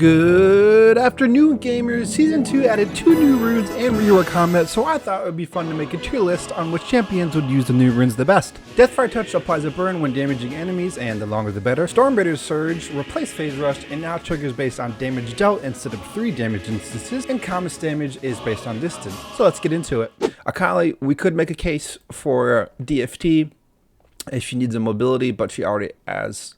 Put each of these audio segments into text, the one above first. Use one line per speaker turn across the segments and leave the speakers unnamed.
Good afternoon, gamers. Season 2 added 2 new runes and reworked combat, so I thought it would be fun to make a tier list on which champions would use the new runes the best. Deathfire Touch applies a burn when damaging enemies, and the longer the better. Stormraider's Surge replaced Phase Rush and now triggers based on damage dealt instead of 3 damage instances, and Comet's damage is based on distance. So let's get into it. Akali, we could make a case for DFT if she needs a mobility, but she already has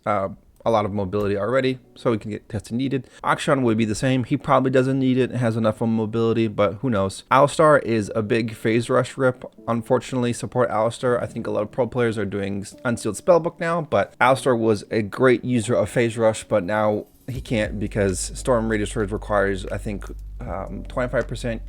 a lot of mobility already, so we can get tested needed. Akshan would be the same. He probably doesn't need it, has enough of mobility, but who knows. Alistar is a big phase rush rip. Unfortunately, support Alistar. I think a lot of pro players are doing Unsealed Spellbook now, but Alistar was a great user of phase rush, but now he can't because Storm Radius Surge requires, I think, 25%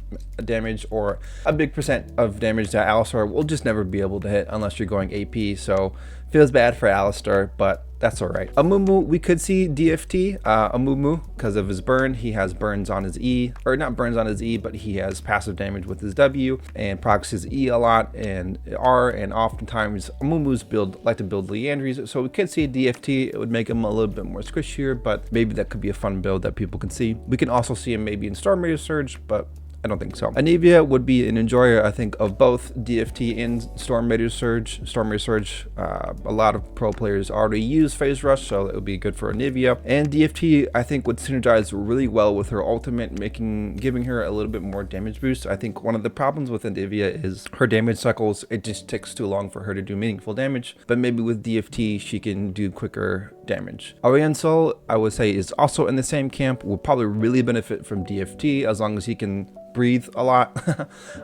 damage or a big percent of damage that Alistar will just never be able to hit unless you're going AP. So feels bad for Alistar, but that's all right. Amumu, we could see DFT Amumu because of his burn. He has burns on his E, or not burns on his E, but he has passive damage with his W and procs his E a lot and R, and oftentimes Amumu's like to build Leandries, so we could see DFT. It would make him a little bit more squishier, but maybe that could be a fun build that people can see. We can also see him maybe in Storm Raider Surge, but I don't think so. Anivia would be an enjoyer, I think, of both DFT and Storm Raider Surge. Storm Raider Surge, a lot of pro players already use Phase Rush, so it would be good for Anivia. And DFT, I think, would synergize really well with her ultimate, giving her a little bit more damage boost. I think one of the problems with Anivia is her damage cycles. It just takes too long for her to do meaningful damage, but maybe with DFT, she can do quicker damage. Oriental, I would say, is also in the same camp. Will probably really benefit from DFT as long as he can breathe a lot,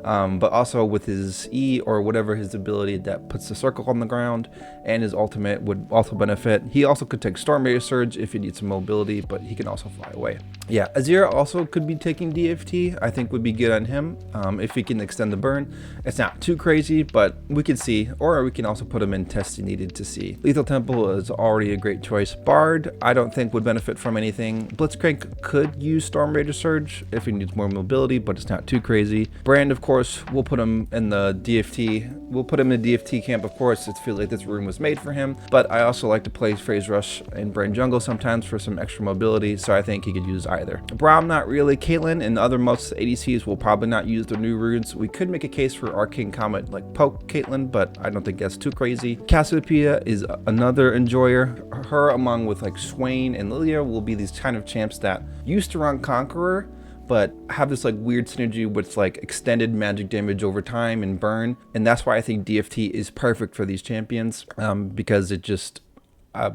but also with his E or whatever his ability that puts the circle on the ground, and his ultimate would also benefit. He also could take Storm Raider Surge if he needs some mobility, but he can also fly away. Yeah, Azir also could be taking DFT. I think would be good on him if he can extend the burn. It's not too crazy, but we can see, or we can also put him in testing needed to see. Lethal Temple is already a great choice. Bard, I don't think would benefit from anything. Blitzcrank could use Storm Raider Surge if he needs more mobility, but it's not too crazy. Brand, of course, we'll put him in the DFT. We'll put him in the DFT camp, of course. It feels like this room was made for him, but I also like to play Phase Rush and Brand Jungle sometimes for some extra mobility, so I think he could use either. Braum, not really. Caitlyn and other most ADCs will probably not use the new runes. We could make a case for Arcane Comet, like poke Caitlyn, but I don't think that's too crazy. Cassiopeia is another enjoyer. Her, along with like Swain and Lilia, will be these kind of champs that used to run Conqueror, but have this like weird synergy with like extended magic damage over time and burn. And that's why I think DFT is perfect for these champions, because it just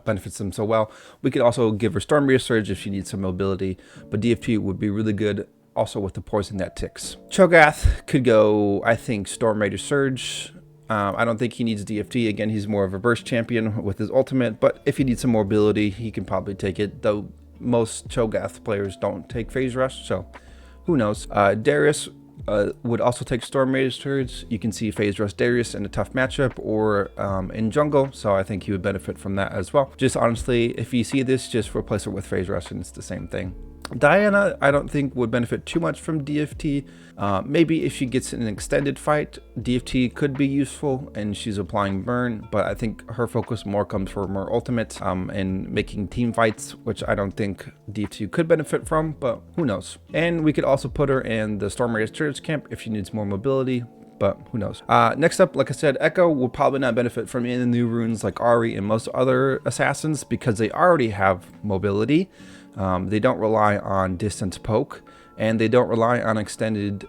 benefits them so well. We could also give her Storm Raider Surge if she needs some mobility, but DFT would be really good also with the poison that ticks. Cho'Gath could go, I think, Storm Raider Surge. I don't think he needs DFT. Again, he's more of a burst champion with his ultimate, but if he needs some mobility, he can probably take it, though most Cho'Gath players don't take Phase Rush, so who knows. Darius would also take Storm Raider Surge. You can see Phase Rush Darius in a tough matchup or in jungle, so I think he would benefit from that as well. Just honestly, if you see this, just replace it with Phase Rush and it's the same thing. Diana, I don't think would benefit too much from DFT. Maybe if she gets in an extended fight, DFT could be useful and she's applying burn, but I think her focus more comes from her ultimate and making team fights, which I don't think DFT could benefit from, but who knows. And we could also put her in the Storm Raider Surge camp if she needs more mobility, but who knows. Next up, like I said, Echo will probably not benefit from any of the new runes like Ahri and most other assassins because they already have mobility. They don't rely on distance poke, and they don't rely on extended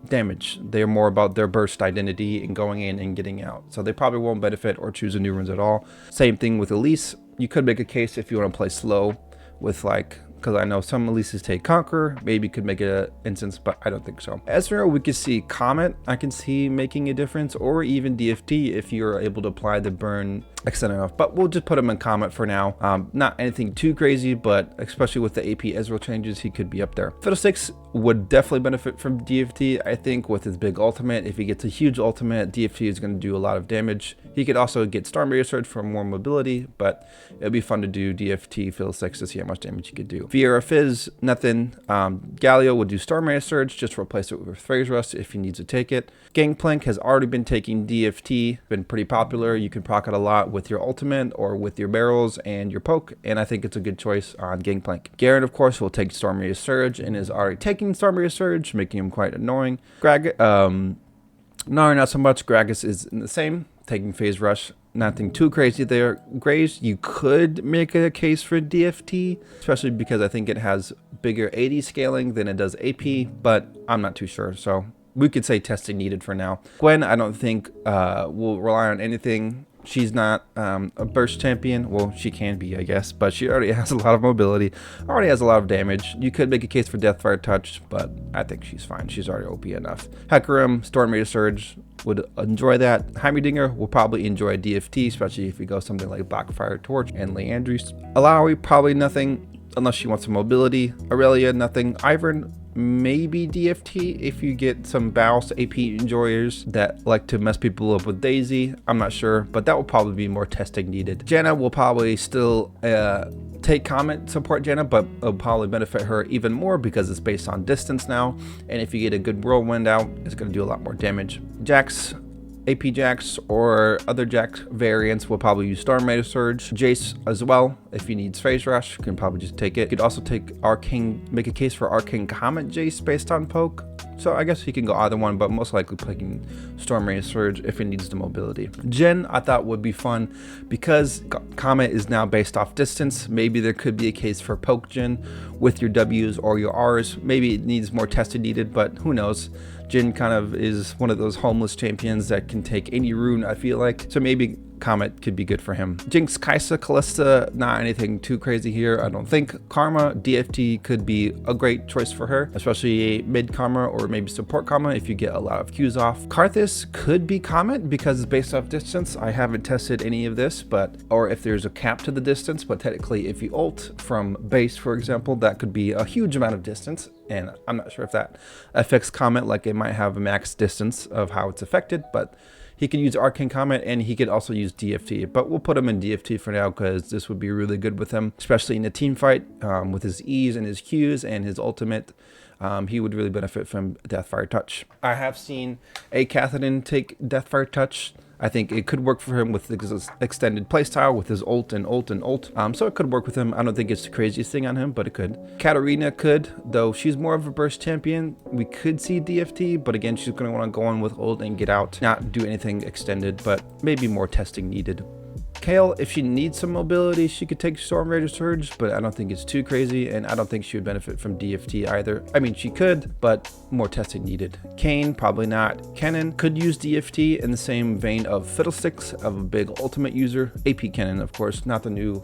damage. They're more about their burst identity and going in and getting out. So they probably won't benefit or choose a new runes at all. Same thing with Elise. You could make a case if you want to play slow with like, because I know some Elises take Conqueror, maybe could make an instance, but I don't think so. Ezreal, we could see Comet, I can see making a difference, or even DFT if you're able to apply the burn extended enough, but we'll just put him in Comet for now. Not anything too crazy, but especially with the AP Ezreal changes, he could be up there. Fiddlesticks would definitely benefit from DFT, I think, with his big ultimate. If he gets a huge ultimate, DFT is going to do a lot of damage. He could also get Storm Raider Surge for more mobility, but it'd be fun to do DFT Fiddlesticks to see how much damage he could do. Fiora Fizz, nothing. Galio would do Storm Raider Surge, just replace it with Phase Rush if he needs to take it. Gangplank has already been taking DFT, been pretty popular. You can proc it a lot with your ultimate or with your barrels and your poke, and I think it's a good choice on Gangplank. Garen, of course, will take Storm Rage Surge and is already taking Storm Rage Surge, making him quite annoying. Nari, not so much. Gragas is in the same, taking Phase Rush. Nothing too crazy there. Graves, you could make a case for DFT, especially because I think it has bigger AD scaling than it does AP, but I'm not too sure, so we could say testing needed for now. Gwen, I don't think will rely on anything. She's not a burst champion. Well, she can be, I guess, but she already has a lot of mobility, already has a lot of damage. You could make a case for Deathfire Touch, but I think she's fine. She's already OP enough. Hecarim, Storm Rage Surge, would enjoy that. Heimerdinger will probably enjoy DFT, especially if we go something like Blackfire Torch and Leandris. Alawi, probably nothing, unless she wants some mobility. Aurelia, nothing. Ivern, maybe DFT if you get some Baus AP enjoyers that like to mess people up with Daisy. I'm not sure, but that will probably be more testing needed. Janna will probably still take Comet, support Janna, but it'll probably benefit her even more because it's based on distance now, and if you get a good whirlwind out, it's going to do a lot more damage. Jax, AP Jax or other Jax variants will probably use Storm Rage Surge. Jace as well, if you need Phase Rush, you can probably just take it. You could also take Arcane, make a case for Arcane Comet Jace based on poke. So I guess he can go either one, but most likely picking Storm Rage Surge if it needs the mobility. Jhin, I thought would be fun because Comet is now based off distance. Maybe there could be a case for poke Jhin with your W's or your R's. Maybe it needs more testing needed, but who knows. Jhin kind of is one of those homeless champions that can take any rune, I feel like. So maybe Comet could be good for him. Jinx, Kai'Sa, Kalista, not anything too crazy here, I don't think. Karma, DFT could be a great choice for her, especially mid Karma or maybe support Karma if you get a lot of Qs off. Karthus could be Comet because it's based off distance. I haven't tested any of this, or if there's a cap to the distance, but technically if you ult from base, for example, that could be a huge amount of distance. And I'm not sure if that affects Comet, like it might have a max distance of how it's affected, but he could use Arcane Comet and he could also use DFT, but we'll put him in DFT for now because this would be really good with him, especially in a team fight with his E's and his Q's and his ultimate. He would really benefit from Deathfire Touch. I have seen a Catherine take Deathfire Touch. I think it could work for him with his extended playstyle with his ult and ult and ult. So it could work with him. I don't think it's the craziest thing on him, but it could. Katarina could, though she's more of a burst champion. We could see DFT, but again, she's going to want to go in with ult and get out, not do anything extended, but maybe more testing needed. Kayle, if she needs some mobility, she could take Storm Rage Surge, but I don't think it's too crazy, and I don't think she would benefit from DFT either. I mean, she could, but more testing needed. Kayn, probably not. Kennen could use DFT in the same vein of Fiddlesticks, of a big ultimate user. AP Kennen, of course, not the new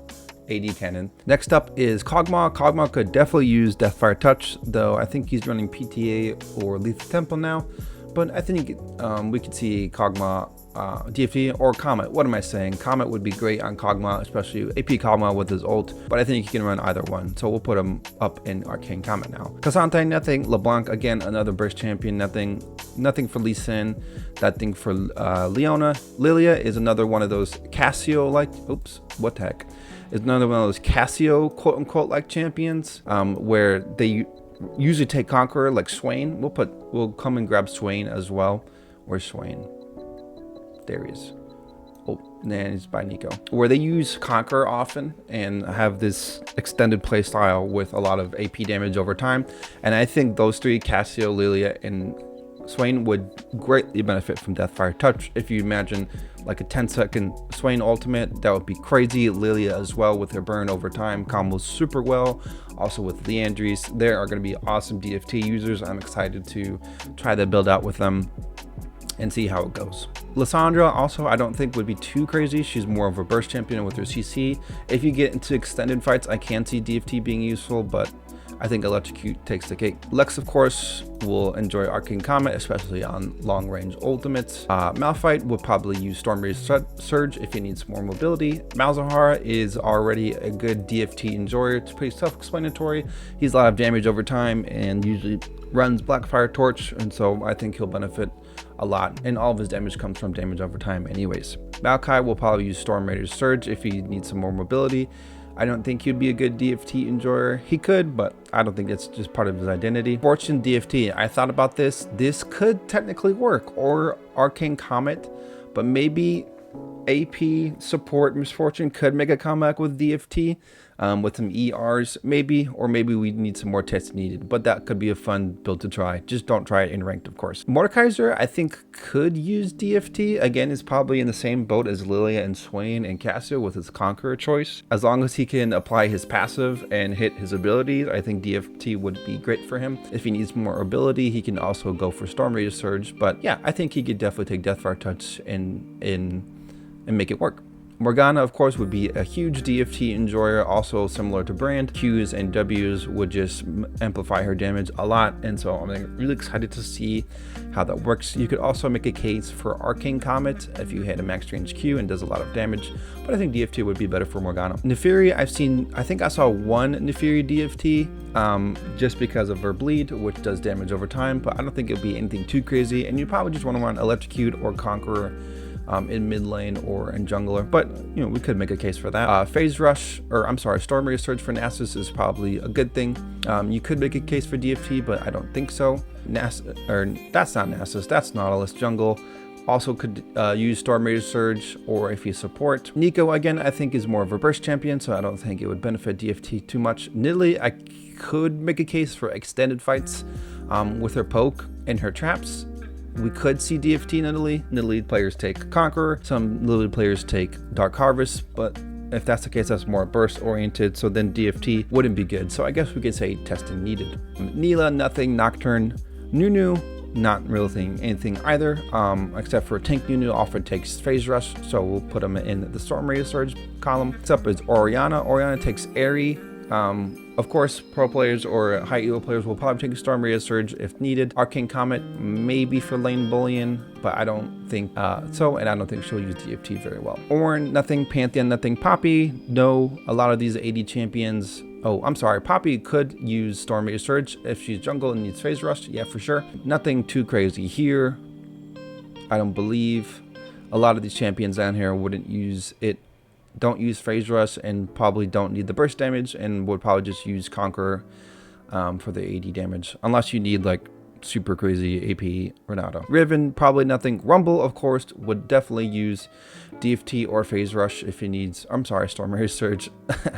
AD Kennen. Next up is Kog'Maw. Kog'Maw could definitely use Deathfire Touch, though I think he's running PTA or Lethal Temple now, but I think we could see Kog'Maw DFT or Comet. What am I saying? Comet would be great on Kog'Maw, especially AP Kog'Maw with his ult, but I think he can run either one, so we'll put him up in Arcane Comet now. Cassandra, nothing. LeBlanc, again, another burst champion, nothing for Lee Sin, nothing for Leona. Lilia is another one of those Cassio-like, oops, what the heck, is another one of those Cassio quote-unquote like champions, where they usually take Conqueror like Swain. We'll come and grab Swain as well. Where's Swain? There he is. Oh, and he's by Nico. Where they use Conqueror often and have this extended play style with a lot of AP damage over time. And I think those three, Cassio, Lilia, and Swain, would greatly benefit from Deathfire Touch. If you imagine like a 10-second Swain ultimate, that would be crazy. Lilia as well with her burn over time combos super well. Also with Leandris, there are going to be awesome DFT users. I'm excited to try that build out with them and see how it goes. Lissandra also I don't think would be too crazy. She's more of a burst champion with her CC. If you get into extended fights, I can see DFT being useful, but I think Electrocute takes the cake. Lex, of course, will enjoy Arcane Comet, especially on long-range ultimates. Malphite will probably use Storm Rage Surge if he needs more mobility. Malzahar is already a good DFT enjoyer. It's pretty self-explanatory. He's a lot of damage over time and usually runs Blackfire Torch, and so I think he'll benefit a lot, and all of his damage comes from damage over time anyways. Maokai will probably use Storm Rage Surge if he needs some more mobility. I don't think he'd be a good DFT enjoyer. He could, but I don't think it's just part of his identity. Fortune DFT, I thought about this. This could technically work, or Arcane Comet, but maybe AP support Misfortune could make a comeback with DFT, with some ERs maybe, or maybe we need some more tests needed, but that could be a fun build to try. Just don't try it in ranked, of course. Mordekaiser, I think, could use DFT. Again, is probably in the same boat as Lilia and Swain and Cassio with his Conqueror choice. As long as he can apply his passive and hit his abilities, I think DFT would be great for him. If he needs more ability, he can also go for Storm Rage Surge, but yeah, I think he could definitely take Deathfire Touch and make it work. Morgana, of course, would be a huge DFT enjoyer, also similar to Brand. Qs and Ws would just amplify her damage a lot, and so I'm really excited to see how that works. You could also make a case for Arcane Comet if you had a max range Q and does a lot of damage, but I think DFT would be better for Morgana. Neferi, I think I saw one Neferi DFT, just because of her bleed, which does damage over time, but I don't think it would be anything too crazy, and you probably just want to run Electrocute or Conqueror in mid lane or in jungler, but you know, we could make a case for that. Phase Rush, or I'm sorry, Storm Rage Surge for Nasus is probably a good thing. You could make a case for DFT, but I don't think so. That's not Nasus, that's Nautilus jungle. Also could use Storm Rage Surge, or if you support. Nico, again, I think is more of a burst champion, so I don't think it would benefit DFT too much. Nidalee, I could make a case for extended fights with her poke and her traps. We could see DFT Nidalee. Nidalee players take Conqueror, some Nidalee players take Dark Harvest, but if that's the case, that's more burst oriented, so then DFT wouldn't be good. So I guess we could say testing needed. Neela, nothing. Nocturne. Nunu, not really anything either, except for Tank Nunu often takes Phase Rush, so we'll put him in the Storm Rage Surge column. Next up is Orianna. Orianna takes Aerie. Of course, pro players or high elo players will probably take a Storm Rage Surge if needed. Arcane Comet, maybe for lane bullion, but I don't think so, and I don't think she'll use DFT very well. Ornn, nothing. Pantheon, nothing. Poppy, no. A lot of these AD champions. Oh, I'm sorry. Poppy could use Storm Rage Surge if she's jungle and needs Phase Rush. Yeah, for sure. Nothing too crazy here. I don't believe a lot of these champions down here wouldn't use it. Don't use Phase Rush and probably don't need the burst damage, and would probably just use Conqueror for the AD damage, unless you need like super crazy AP Ronaldo. Riven, probably nothing. Rumble, of course, would definitely use DFT or Phase Rush if he needs, I'm sorry, Storm Rage Surge.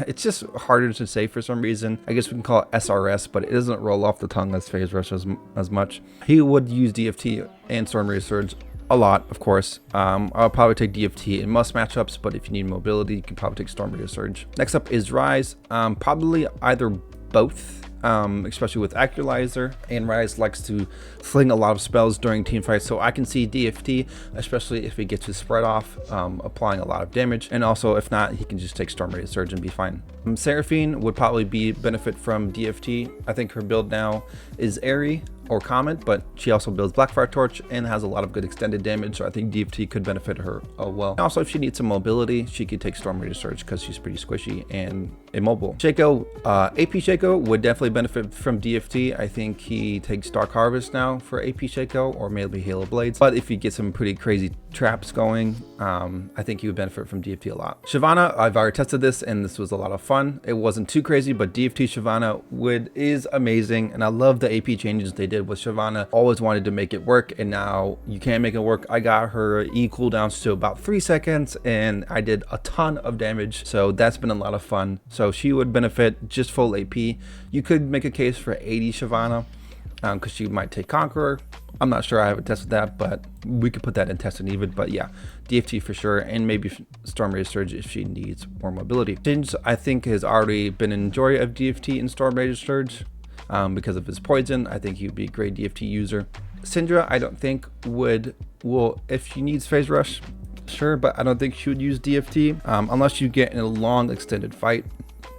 It's just harder to say for some reason. I guess we can call it SRS, but it doesn't roll off the tongue as Phase Rush as much. He would use DFT and Storm Rage Surge a lot, of course. I'll probably take DFT in most matchups, but if you need mobility, you can probably take Storm Rage Surge. Next up is Ryze. Probably either both, especially with Actualizer, and Ryze likes to sling a lot of spells during team fights, so I can see DFT, especially if he gets his spread off, applying a lot of damage, and also if not, he can just take Storm Rage Surge and be fine. Seraphine would probably benefit from DFT. I think her build now is Aerie or Comet, but she also builds Blackfire Torch and has a lot of good extended damage, so I think DFT could benefit her well. Also, if she needs some mobility, she could take Storm Rage Surge because she's pretty squishy and immobile. Shaco, AP Shaco would definitely benefit from DFT. I think he takes Dark Harvest now for AP Shaco, or maybe Halo Blades, but if you get some pretty crazy traps going, I think he would benefit from DFT a lot. Shyvana, I've already tested this and this was a lot of fun. It wasn't too crazy, but DFT Shyvana is amazing, and I love the AP changes they did with Shyvana. Always wanted to make it work, and now you can't make it work. I got her E cooldowns to about 3 seconds and I did a ton of damage, so that's been a lot of fun. So she would benefit just full AP. You could make a case for 80 Shyvana, because she might take Conqueror. I'm not sure, I haven't tested that, but we could put that in test and even. But yeah, DFT for sure, and maybe Storm Rage Surge if she needs more mobility. Shinj, I think, has already been an enjoyer of DFT and Storm Rage Surge because of his poison. I think he would be a great DFT user. Syndra, I don't think if she needs Phase Rush, sure, but I don't think she would use DFT unless you get in a long extended fight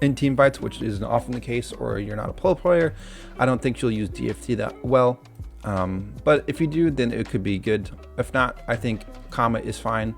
in team fights, which isn't often the case, or you're not a pro player. I don't think she'll use DFT that well. But if you do, then it could be good. If not, I think Comet is fine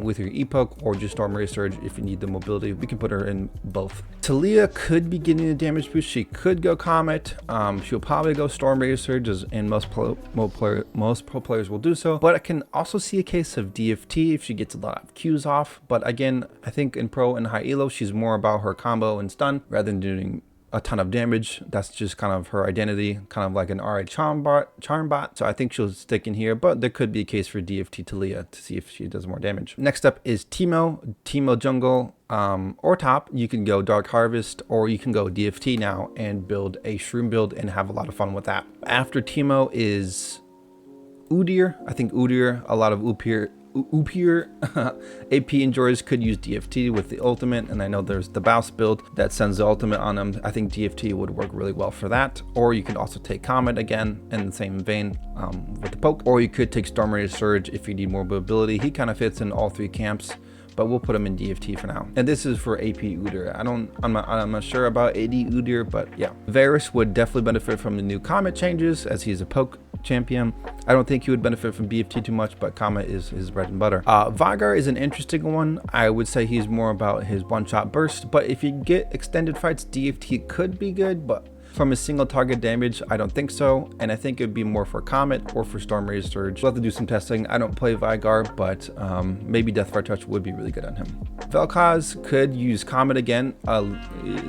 with your E-Poke, or just Storm Rage Surge if you need the mobility. We can put her in both. Talia could be getting a damage boost. She could go Comet. She'll probably go Storm Rage Surge, and most pro players will do so. But I can also see a case of DFT if she gets a lot of Qs off. But again, I think in pro and high elo, she's more about her combo and stun rather than doing a ton of damage. That's just kind of her identity, kind of like an RA charm bot. So I think she'll stick in here, but there could be a case for DFT Talia to see if she does more damage. Next up is Teemo jungle, or top. You can go Dark Harvest, or you can go DFT now and build a Shroom build and have a lot of fun with that. After Teemo is Udyr. I think Udyr, a lot of Upir AP enjoyers could use DFT with the ultimate, and I know there's the Bouse build that sends the ultimate on them. I think DFT would work really well for that. Or you could also take Comet again in the same vein with the poke, or you could take Storm Rage Surge if you need more mobility. He kind of fits in all three camps, but we'll put him in DFT for now. And this is for AP Udyr. I'm not sure about AD Udyr, but yeah. Varus would definitely benefit from the new Comet changes, as he's a poke champion. I don't think he would benefit from BFT too much, but Comet is his bread and butter. Veigar is an interesting one. I would say he's more about his one-shot burst, but if you get extended fights, DFT could be good, but from a single target damage, I don't think so, and I think it'd be more for Comet or for Storm Rage Surge. We'll have to do some testing. I don't play Veigar, but maybe Deathfire Touch would be really good on him. Vel'Koz could use Comet again,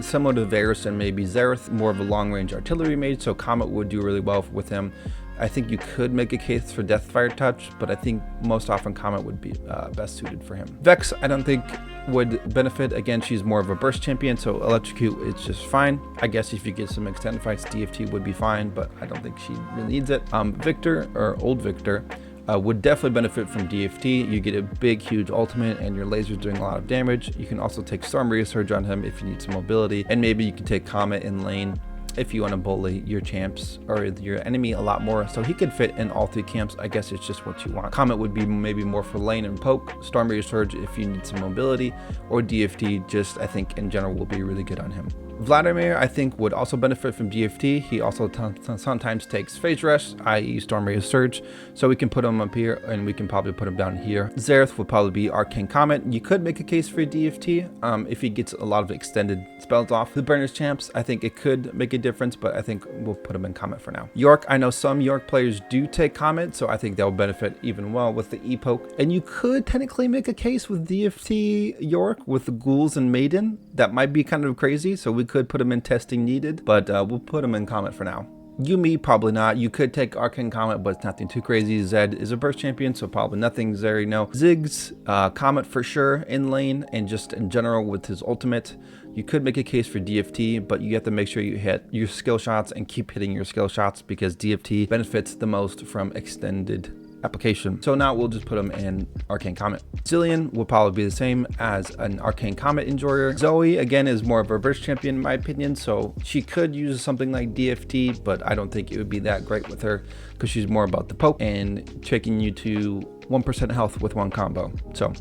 similar to Varus and maybe Xerath, more of a long-range artillery mage, so Comet would do really well with him. I think you could make a case for Deathfire Touch, but I think most often Comet would be best suited for him. Vex, I don't think would benefit. Again, she's more of a burst champion, so Electrocute is just fine. I guess if you get some extended fights, DFT would be fine, but I don't think she really needs it. Victor, or Old Victor, would definitely benefit from DFT. You get a big, huge ultimate, and your laser's doing a lot of damage. You can also take Storm Rage Surge on him if you need some mobility, and maybe you can take Comet in lane if you want to bully your champs or your enemy a lot more. So he could fit in all three camps. I guess it's just what you want. Comet would be maybe more for lane and poke. Storm Rage Surge if you need some mobility, or DFT just, I think in general, will be really good on him. Vladimir, I think, would also benefit from DFT. He also sometimes takes Phase Rush, i.e. Storm Rage Surge, so we can put him up here, and we can probably put him down here. Xerath would probably be Arcane Comet. You could make a case for DFT if he gets a lot of extended spells off. The Burners champs, I think it could make a difference, but I think we'll put him in Comet for now. York, I know some York players do take Comet, so I think that will benefit even well with the E-Poke. And you could technically make a case with DFT York with the Ghouls and Maiden. That might be kind of crazy, so we could put him in testing needed, but we'll put him in Comet for now. Yuumi, probably not. You could take Arcane Comet, but it's nothing too crazy. Zed is a burst champion, so probably nothing Zeri, no. Ziggs, Comet for sure in lane, and just in general with his ultimate. You could make a case for DFT, but you have to make sure you hit your skill shots and keep hitting your skill shots, because DFT benefits the most from extended application. So now we'll just put them in Arcane Comet. Zillion will probably be the same as an Arcane Comet enjoyer. Zoe, again, is more of a burst champion in my opinion, so she could use something like DFT, but I don't think it would be that great with her, because she's more about the poke and taking you to 1% health with one combo. So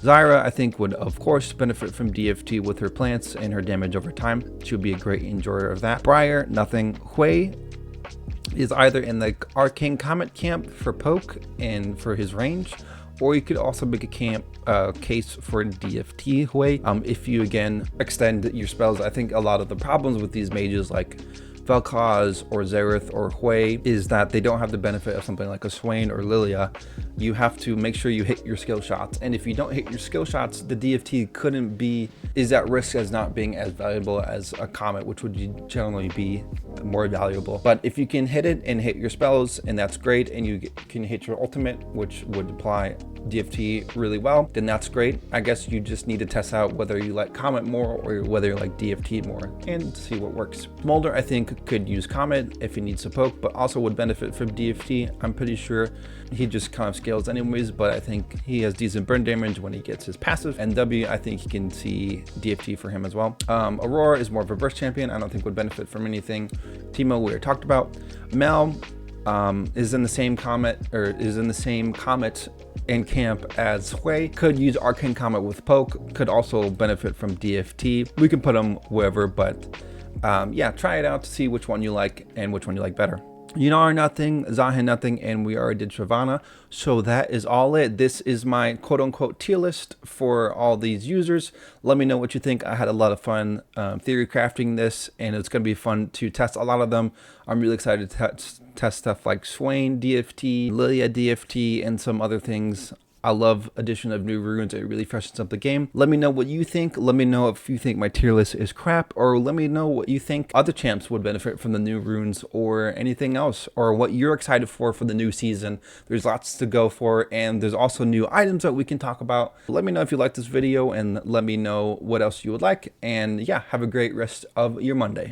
Zyra, I think, would of course benefit from DFT with her plants and her damage over time. She would be a great enjoyer of that. Briar, nothing. Hui is either in the Arcane Comet camp for poke and for his range, or you could also make a case for DFT Hui if you again extend your spells. I think a lot of the problems with these mages like Vel'Koz or Xerath or Hui is that they don't have the benefit of something like a Swain or Lilia. You have to make sure you hit your skill shots, and if you don't hit your skill shots, the DFT is at risk as not being as valuable as a Comet, which would generally be more valuable. But if you can hit it and hit your spells, and that's great, and you can hit your ultimate, which would apply DFT really well, then that's great. I guess you just need to test out whether you like Comet more or whether you like DFT more, and see what works. Smolder, I think, could use Comet if he needs to poke, but also would benefit from DFT. I'm pretty sure he just kind of scales anyways, but I think he has decent burn damage when he gets his passive, and W, I think you can see DFT for him as well. Aurora is more of a burst champion. I don't think would benefit from anything. Teemo, we already talked about. Mel is in the same Comet and camp as Hui. Could use Arcane Comet with poke, could also benefit from DFT. We can put him wherever, but yeah, try it out to see which one you like and which one you like better. Yunar nothing, Zahin nothing, and we already did Shyvana. So that is all it. This is my quote-unquote tier list for all these users. Let me know what you think. I had a lot of fun theory crafting this, and it's going to be fun to test a lot of them. I'm really excited to test stuff like Swain DFT, Lilia DFT, and some other things. I love addition of new runes. It really freshens up the game. Let me know what you think. Let me know if you think my tier list is crap, or let me know what you think other champs would benefit from the new runes or anything else, or what you're excited for the new season. There's lots to go for, and there's also new items that we can talk about. Let me know if you like this video, and let me know what else you would like. And yeah, have a great rest of your Monday.